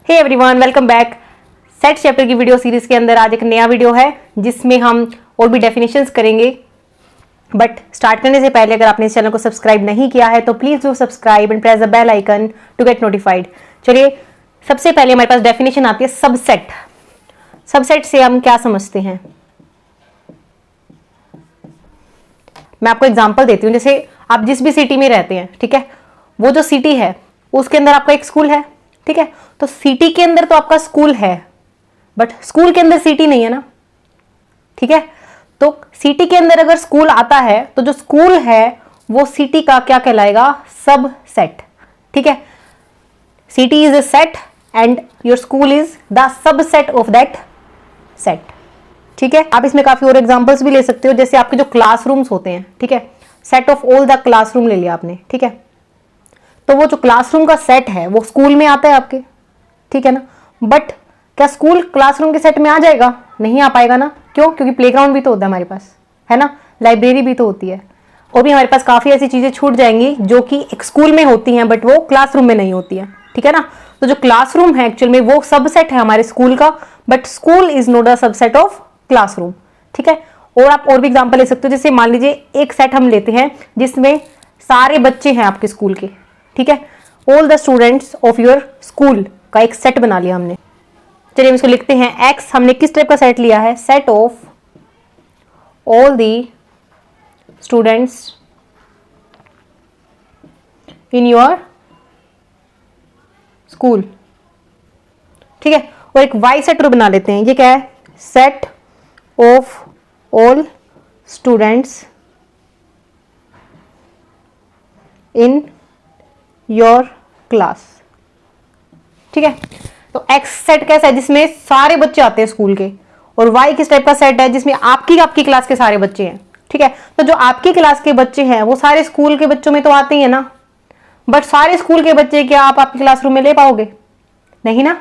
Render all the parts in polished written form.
हे everyone, welcome back. Set chapter की video series के अंदर आज एक नया वीडियो है जिसमें हम और भी डेफिनेशंस करेंगे। बट स्टार्ट करने से पहले अगर आपने इस चैनल को सब्सक्राइब नहीं किया है तो please do subscribe and press the bell icon to get notified. चलिए, सबसे पहले हमारे पास डेफिनेशन आती है सबसेट। सबसेट से हम क्या समझते हैं, मैं आपको एग्जांपल देती हूँ। जैसे आप जिस भी सिटी में रहते हैं, ठीक है, वो जो सिटी है उसके अंदर आपका एक स्कूल है, ठीक है। तो सिटी के अंदर तो आपका स्कूल है, बट स्कूल के अंदर सिटी नहीं है ना, ठीक है। तो सिटी के अंदर अगर स्कूल आता है तो जो स्कूल है वो सिटी का क्या कहलाएगा, सब सेट, ठीक है। City is a set and your school is the sub set of that set, ठीक है। आप इसमें काफी और एग्जांपल्स भी ले सकते हो, जैसे आपके जो क्लासरूम्स होते हैं, ठीक है, set of all the classroom ले लिया आपने, ठीक है। तो वो जो क्लासरूम का सेट है वो स्कूल में आता है आपके, ठीक है ना। बट क्या स्कूल क्लासरूम के सेट में आ जाएगा? नहीं आ पाएगा ना। क्यों? क्योंकि प्लेग्राउंड भी तो होता है हमारे पास, है ना, लाइब्रेरी भी तो होती है, और भी हमारे पास काफी ऐसी चीजें छूट जाएंगी जो कि एक स्कूल में होती हैं बट वो क्लासरूम में नहीं होती है, ठीक है ना। तो जो क्लासरूम है एक्चुअल में वो सबसेट है हमारे स्कूल का, but school is not a subset of classroom, ठीक है। और आप और भी एग्जांपल ले सकते हो, जैसे मान लीजिए एक सेट हम लेते हैं जिसमें सारे बच्चे हैं आपके स्कूल के, ठीक है। All the students of your school का एक सेट बना लिया हमने। चलिए हम इसको लिखते हैं एक्स। हमने किस टाइप का सेट लिया है? Set of all the students in your school, ठीक है। और एक वाई सेट बना लेते हैं। ये क्या है? Set of all students in your class, ठीक है। तो एक्स सेट कैसा है? जिसमें सारे बच्चे आते हैं स्कूल के। और वाई किस टाइप का सेट है? जिसमें आपकी क्लास के सारे बच्चे हैं, ठीक है। तो जो आपकी क्लास के बच्चे हैं वो सारे स्कूल के बच्चों में तो आते ही है ना, बट सारे स्कूल के बच्चे क्या आप आपकी क्लासरूम में ले पाओगे? नहीं ना।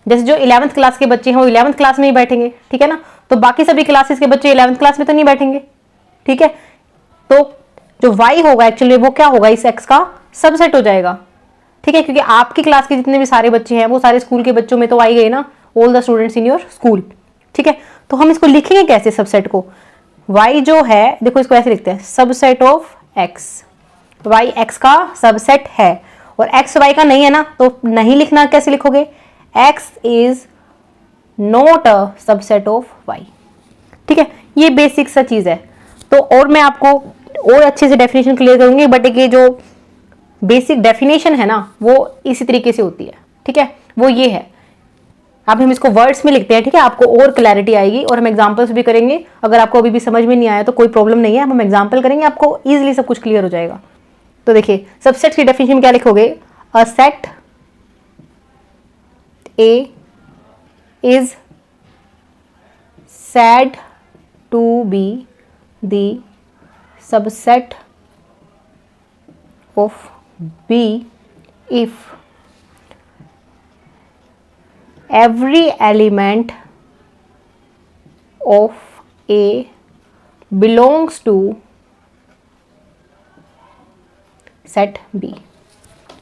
जैसे जो 11th क्लास के बच्चे हैं वो 11th क्लास में ही बैठेंगे, ठीक है ना। तो बाकी सभी क्लासेस के बच्चे 11th क्लास में तो नहीं बैठेंगे, ठीक है। तो जो y होगा एक्चुअली वो क्या होगा, इस x का सबसेट हो जाएगा, ठीक है, क्योंकि आपकी क्लास के जितने भी सारे बच्चे हैं वो सारे स्कूल के बच्चों में तो आ ही गए ना, all the students in your school, ठीक है। तो हम इसको लिखेंगे कैसे सबसेट को? y जो है, देखो इसको ऐसे लिखते हैं, subset of x। y x का सबसेट है और x y का नहीं है ना, तो नहीं लिखना। कैसे लिखोगे? x is not a subset of y, ठीक है। ये बेसिक सा चीज है। तो और मैं आपको और अच्छे से डेफिनेशन क्लियर करूंगी, बट ये जो बेसिक डेफिनेशन है ना वो इसी तरीके से होती है, ठीक है। वो ये है, अब हम इसको वर्ड्स में लिखते हैं, ठीक है, आपको और क्लैरिटी आएगी। और हम एग्जांपल्स भी करेंगे। अगर आपको अभी भी समझ में नहीं आया तो कोई प्रॉब्लम नहीं है, हम एग्जांपल करेंगे, आपको इजीली सब कुछ क्लियर हो जाएगा। तो देखिए, सबसेट की डेफिनेशन क्या लिखोगे? A set A is said to be the subset of B if every element of A belongs to set B,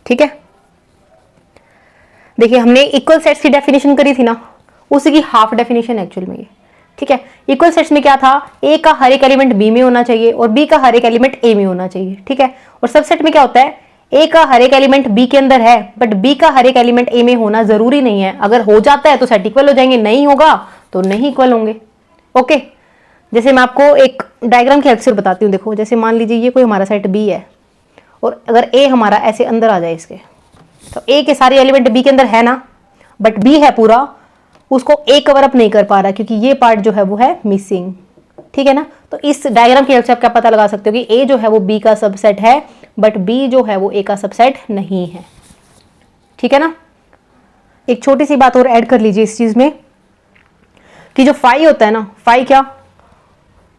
ठीक है। देखिए, हमने इक्वल सेट्स की डेफिनेशन करी थी ना, उसी की हाफ डेफिनेशन एक्चुअल में ये, ठीक है। इक्वल सेट्स में क्या था? ए का हर एक एलिमेंट बी में होना चाहिए और बी का हर एक एलिमेंट ए में होना चाहिए, ठीक है। और सबसेट में क्या होता है? ए का हर एक एलिमेंट बी के अंदर है बट बी का हर एक एलिमेंट ए में होना जरूरी नहीं है। अगर हो जाता है तो सेट इक्वल हो जाएंगे, नहीं होगा तो नहीं इक्वल होंगे, ओके। जैसे मैं आपको एक डायग्राम की हेल्प से बताती हूँ। देखो, जैसे मान लीजिए ये कोई हमारा सेट बी है और अगर ए हमारा ऐसे अंदर आ जाए इसके, तो ए के सारे एलिमेंट बी के अंदर है ना, बट बी है पूरा, उसको ए कवर अप नहीं कर पा रहा क्योंकि ये पार्ट जो है वो है मिसिंग, ठीक है ना। तो इस डायग्राम की हेल्प से आप क्या पता लगा सकते हो कि ए जो है वो बी का सबसेट है बट बी जो है वो ए का सबसेट नहीं है, ठीक है ना। एक छोटी सी बात और ऐड कर लीजिए इस चीज में कि जो फाई होता है ना, फाई क्या?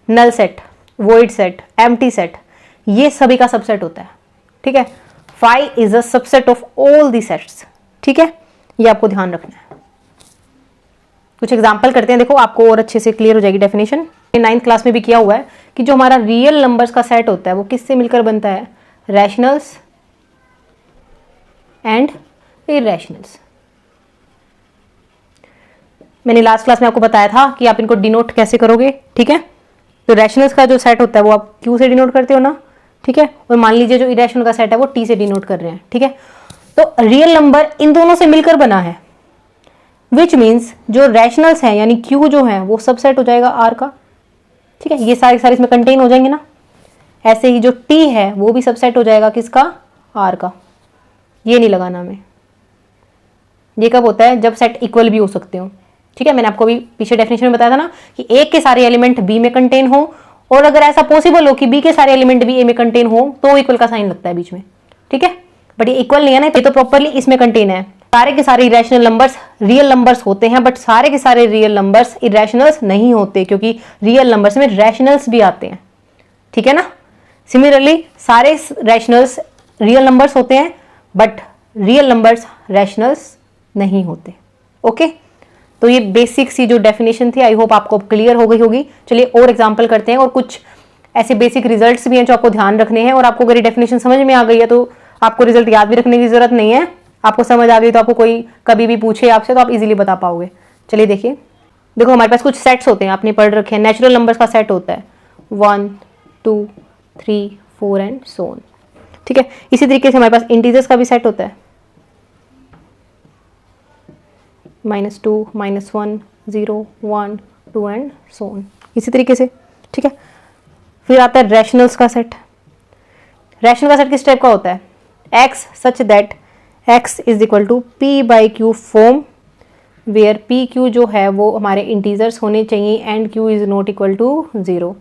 Null set, void set, empty set, ये सभी का सबसेट होता है, ठीक है। Phi is a subset of all the sets, ठीक है, ये आपको ध्यान रखना है। कुछ एग्जांपल करते हैं, देखो आपको और अच्छे से क्लियर हो जाएगी डेफिनेशन। 9th क्लास में भी किया हुआ है कि जो हमारा रियल नंबर्स का सेट होता है वो किससे मिलकर बनता है? रैशनल्स एंड इरेशनल्स, मैंने लास्ट क्लास में आपको बताया था कि आप इनको डिनोट कैसे करोगे, ठीक है। तो रैशनल्स का जो सेट होता है वो आप क्यू से डिनोट करते हो ना, ठीक है। और मान लीजिए जो इरेशनल का सेट है वो टी से डिनोट कर रहे हैं, ठीक है। तो रियल नंबर इन दोनों से मिलकर बना है, विच मीन्स जो रैशनल्स हैं यानी क्यू जो है वो सबसेट हो जाएगा आर का, ठीक है। ये सारे सारे इसमें कंटेन हो जाएंगे ना। ऐसे ही जो टी है वो भी सबसेट हो जाएगा किसका, आर का। ये नहीं लगाना हमें। ये कब होता है, जब सेट इक्वल भी हो सकते हो, ठीक है। मैंने आपको भी पीछे डेफिनेशन में बताया था ना कि ए के सारे एलिमेंट बी में कंटेन हो, और अगर ऐसा पॉसिबल हो कि बी के सारे एलिमेंट भी ए में कंटेन हो तो इक्वल का साइन लगता है बीच में, ठीक है। बट ये इक्वल नहीं है ना, ये तो प्रॉपरली इसमें कंटेन है। सारे के सारे इरेशनल नंबर्स रियल नंबर्स होते हैं, बट सारे के सारे रियल नंबर्स इरेशनल्स नहीं होते, क्योंकि रियल नंबर्स में रैशनल्स भी आते हैं, ठीक है ना। सिमिलरली सारे रैशनल्स रियल नंबर्स होते हैं, बट रियल नंबर्स रैशनल्स नहीं होते, ओके। तो ये बेसिक सी जो डेफिनेशन थी, आई होप आपको क्लियर हो गई होगी। चलिए और एग्जांपल करते हैं, और कुछ ऐसे बेसिक रिजल्ट्स भी हैं जो आपको ध्यान रखने हैं। और आपको अगर ये डेफिनेशन समझ में आ गई है तो आपको रिजल्ट याद भी रखने की जरूरत नहीं है। आपको समझ आ गई तो आपको कोई कभी भी पूछे आपसे तो आप इजीली बता पाओगे। चलिए देखिए, देखो हमारे पास कुछ सेट्स होते हैं, आपने पढ़ रखे हैं। नेचुरल नंबर्स का सेट होता है 1 2 3 4 एंड सो ऑन, ठीक है। इसी तरीके से हमारे पास इंटीजर्स का भी सेट होता है -2 -1 0 1 2 एंड सो ऑन, इसी तरीके से, ठीक है। फिर आता है रैशनल्स का सेट। रैशनल का सेट किस टाइप का होता है, x such that x is equal to p by q form where p q जो है वो हमारे इंटीजर्स होने चाहिए and q is not equal to 0।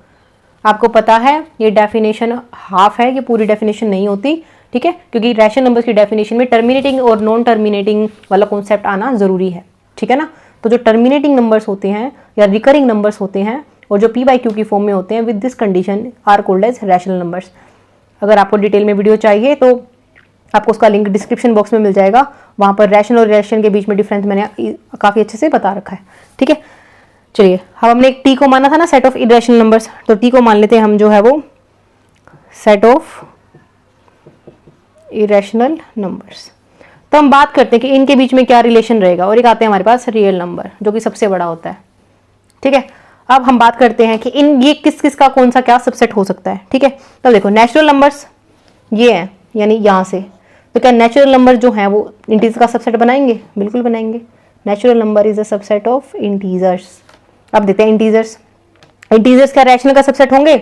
आपको पता है ये डेफिनेशन हाफ है, ये पूरी डेफिनेशन नहीं होती, ठीक है, क्योंकि रैशनल नंबर्स की डेफिनेशन में टर्मिनेटिंग और नॉन टर्मिनेटिंग वाला कॉन्सेप्ट आना जरूरी है, ठीक है ना। तो जो टर्मिनेटिंग नंबर्स होते हैं या रिकरिंग नंबर्स होते हैं और जो p बाई क्यू की फॉर्म में होते हैं with this condition are called as rational numbers. अगर आपको डिटेल में वीडियो चाहिए तो आपको उसका लिंक डिस्क्रिप्शन बॉक्स में मिल जाएगा, वहाँ पर रैशनल और इरेशनल के बीच में डिफरेंस मैंने काफ़ी अच्छे से बता रखा है, ठीक है। चलिए, अब हमने एक टी को माना था ना सेट ऑफ इरेशनल नंबर्स, तो टी को मान लेते हैं हम जो है वो सेट ऑफ इरेशनल नंबर्स। तो हम बात करते हैं कि इनके बीच में क्या रिलेशन रहेगा, और एक आते हैं हमारे पास रियल नंबर जो कि सबसे बड़ा होता है, ठीक है। अब हम बात करते हैं कि इन ये किस किस का कौन सा क्या सबसेट हो सकता है, ठीक है। तो देखो नेचुरल नंबर्स ये है, यानी यहाँ से, तो क्या नेचुरल नंबर जो है वो इंटीजर का सबसेट बनाएंगे, बिल्कुल बनाएंगे। Natural number is a subset of integers. अब देखते हैं इंटीजर्स, इंटीजर्स क्या रैशनल का सबसेट होंगे,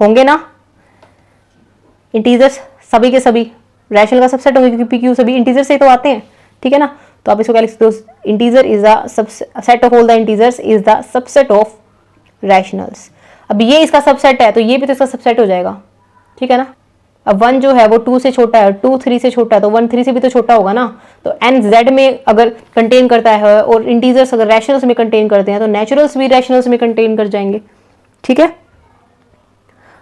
होंगे ना। इंटीजर्स सभी के सभी रैशनल का सबसेट होंगे, क्योंकि PQ सभी इंटीजर से तो आते हैं, ठीक है ना। तो आप इसको क्या लिख सकते हो, integer is the set of all the integers is the subset of rationals. अब ये इसका सबसेट है तो ये भी तो इसका सबसेट हो जाएगा, ठीक है ना। अब 1 जो है वो 2 से छोटा है, 2 3 से छोटा है, तो 1 3 से भी तो छोटा होगा ना। तो n z में अगर कंटेन करता है और इंटीजर्स अगर रैशनल्स में कंटेन करते हैं तो नेचुरल्स भी रैशनल्स में कंटेन कर जाएंगे, ठीक है।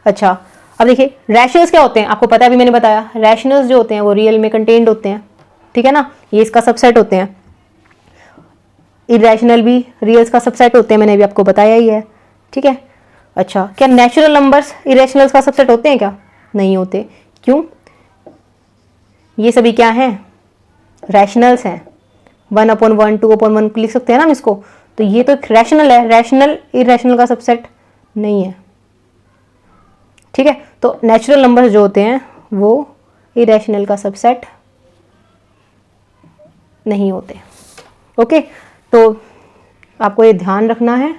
अच्छा, अब देखिए रैशनल्स क्या होते हैं, आपको पता है, अभी मैंने बताया रैशनल्स जो होते हैं वो रियल में कंटेन्ड होते हैं, ठीक है ना। ये इसका सबसेट होते हैं। इरेशनल भी रियल्स का सबसेट होते हैं, मैंने अभी आपको बताया ही है, ठीक है। अच्छा, क्या नेचुरल नंबर्स इरेशनल्स का सबसेट होते हैं क्या, नहीं होते। क्यों, ये सभी क्या हैं, रैशनल्स हैं। 1/1 2/1 लिख सकते हैं ना हम इसको। तो ये तो रैशनल है, रैशनल इरेशनल का सबसेट नहीं है, ठीक है। तो नेचुरल नंबर्स जो होते हैं वो इरेशनल का सबसेट नहीं होते, ओके। तो आपको ये ध्यान रखना है।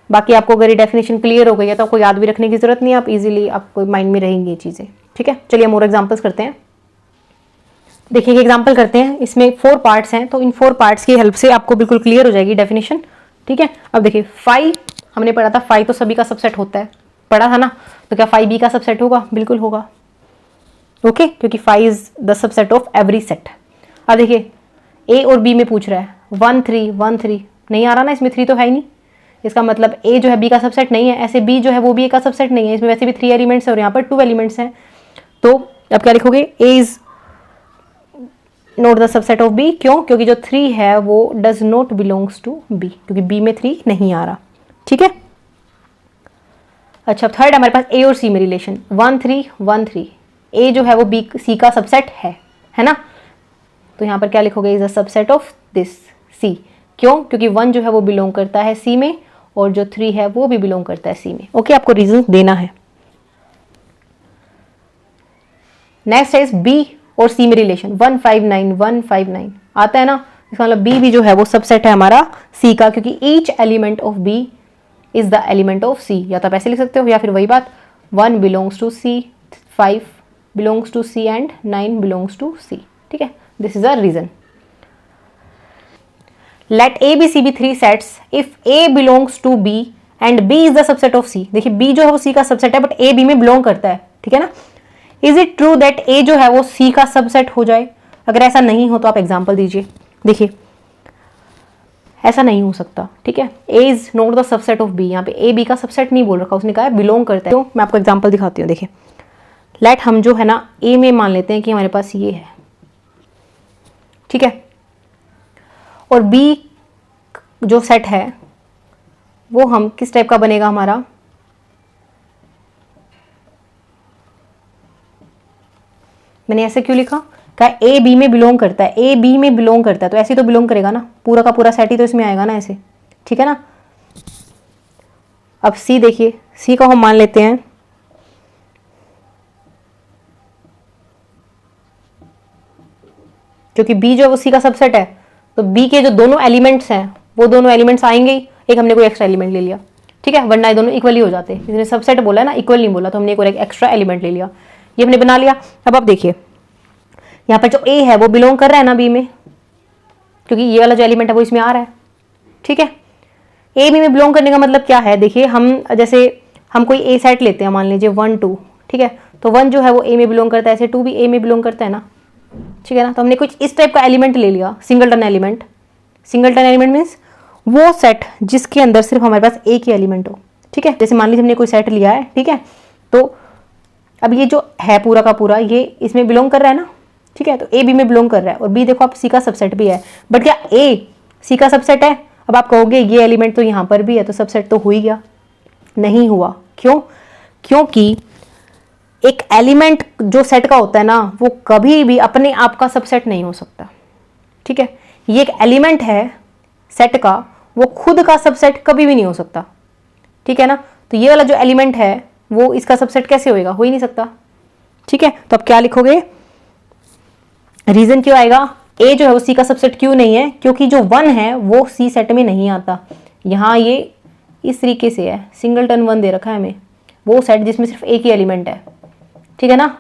बाकी आपको अगर ये डेफिनेशन क्लियर हो गई है तो आपको याद भी रखने की जरूरत नहीं है, आप इजीली आपको माइंड में रहेंगी ये चीज़ें, ठीक है। चलिए हम और एग्जांपल्स करते हैं। देखिए एग्जांपल करते हैं, इसमें 4 पार्ट्स हैं, तो इन 4 पार्ट्स की हेल्प से आपको बिल्कुल क्लियर हो जाएगी डेफिनेशन, ठीक है। अब देखिए 5 हमने पढ़ा था, 5 तो सभी का सबसेट होता है, पढ़ा था ना। तो क्या 5 बी का सबसेट होगा, बिल्कुल होगा, ओके, क्योंकि 5 is the subset of every set. अब देखिए ए और बी में पूछ रहा है 1 3 1 3, नहीं आ रहा ना, इसमें 3 तो है ही नहीं, इसका मतलब ए जो है बी का सबसेट नहीं है। ऐसे बी जो है वो भी ए का सबसेट नहीं है, इसमें वैसे भी 3 एलिमेंट्स है और यहाँ पर 2 एलिमेंट्स हैं। तो अब क्या लिखोगे, A is not the subset of B, क्यों, क्योंकि जो 3 है वो does not belongs to B, क्योंकि बी में 3 नहीं आ रहा, ठीक है। अच्छा, थर्ड हमारे पास ए और सी में रिलेशन 1 3 1 3, ए जो है वो बी सी का सबसेट है ना। तो यहाँ पर क्या लिखोगे, is the subset of this C, क्यों? क्योंकि 1 जो है वो बिलोंग करता है सी में और जो 3 है वो भी बिलोंग करता है सी में। ओके, आपको रीजन देना है। नेक्स्ट है बी और सी में रिलेशन 159 159 आता है ना, इसका मतलब बी भी जो है वो सबसेट है हमारा सी का, क्योंकि each element of B is the element of C. या तो आप ऐसे लिख सकते हो या फिर वही बात 1 belongs to C, 5 belongs to C and 9 belongs to C. ठीक है, this is a reason. Let A B C B 3 sets if A belongs to B and B is the subset of C. देखिए B जो है वो C का सबसेट है but A B में बिलोंग करता है। ठीक है ना, is it true that A जो है वो सी का सबसेट हो जाए? अगर ऐसा नहीं हो तो आप एग्जांपल दीजिए। देखिए ऐसा नहीं हो सकता। ठीक है, A is not the subset of B. यहाँ पे ए बी का सबसेट नहीं बोल रखा, उसने कहा है बिलोंग करता है। तो मैं आपको एग्जांपल दिखाती हूँ। देखिए लेट हम जो है ना ए में मान लेते हैं कि हमारे पास ये है। ठीक है, और बी जो सेट है वो हम किस टाइप का बनेगा हमारा? मैंने ऐसे क्यों लिखा? कहा ए बी में बिलोंग करता है, ए बी में बिलोंग करता है तो ऐसे ही तो बिलोंग करेगा ना, पूरा का पूरा सेट ही तो इसमें आएगा ना ऐसे। ठीक है ना, अब सी देखिए, सी को हम मान लेते हैं क्योंकि बी जो है वो सी का सबसेट है, तो बी के जो दोनों एलिमेंट्स हैं वो दोनों एलिमेंट्स आएंगे ही। एक हमने कोई एक्स्ट्रा एलिमेंट ले लिया। ठीक है, वरना ये दोनों इक्वली हो जाते हैं। इसने सबसेट बोला है ना, इक्वल नहीं बोला, तो हमने एक एक्स्ट्रा एलिमेंट ले लिया, ये हमने बना लिया। अब आप देखिए यहाँ पर जो ए है वो बिलोंग कर रहा है ना बी में, क्योंकि ये वाला जो एलिमेंट है वो इसमें आ रहा है। ठीक है, ए बी में बिलोंग करने का मतलब क्या है? देखिए हम जैसे हम कोई ए सेट लेते हैं, मान लीजिए 1 2। ठीक है, तो 1 जो है वो ए में बिलोंग करता है, ऐसे 2 भी ए में बिलोंग करता है ना। ठीक है ना, तो हमने कुछ इस टाइप का एलिमेंट ले लिया, singleton element. Singleton element means वो सेट जिसके अंदर सिर्फ हमारे पास एक ही एलिमेंट हो। ठीक है, जैसे मान लीजिए हमने कोई सेट लिया है। ठीक है, तो अब ये जो है पूरा का पूरा ये इसमें बिलोंग कर रहा है ना। ठीक है, तो ए बी में बिलोंग कर रहा है और बी देखो आप सी का सबसेट भी है, बट क्या ए सी का सबसेट है? अब आप कहोगे ये एलिमेंट तो यहाँ पर भी है तो सबसेट तो हो ही गया। नहीं हुआ। क्यों? क्योंकि एक एलिमेंट जो सेट का होता है ना वो कभी भी अपने आप का सबसेट नहीं हो सकता। ठीक है, ये एक एलिमेंट है सेट का, वो खुद का सबसेट कभी भी नहीं हो सकता। ठीक है ना, तो ये वाला जो एलिमेंट है वो इसका सबसेट कैसे होएगा? हो ही नहीं सकता। ठीक है, तो अब क्या लिखोगे? रीजन क्यों आएगा? ए जो है वो सी का सबसेट क्यों नहीं है? क्योंकि जो 1 है वो सी सेट में नहीं आता। यहाँ ये इस तरीके से है, सिंगलटन 1 दे रखा है हमें, वो सेट जिसमें सिर्फ एक ही एलिमेंट है। ठीक है ना,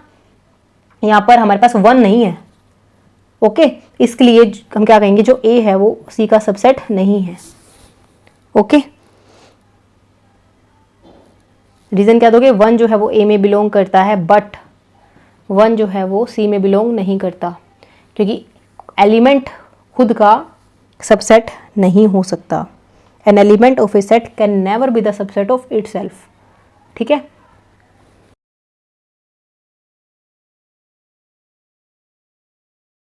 यहाँ पर हमारे पास 1 नहीं है। ओके, इसके लिए हम क्या कहेंगे, जो ए है वो सी का सबसेट नहीं है। ओके, रीजन क्या दोगे? 1 जो है वो ए में बिलोंग करता है बट 1 जो है वो सी में बिलोंग नहीं करता, क्योंकि एलिमेंट खुद का सबसेट नहीं हो सकता। An element of A set can never be the subset of itself. ठीक है,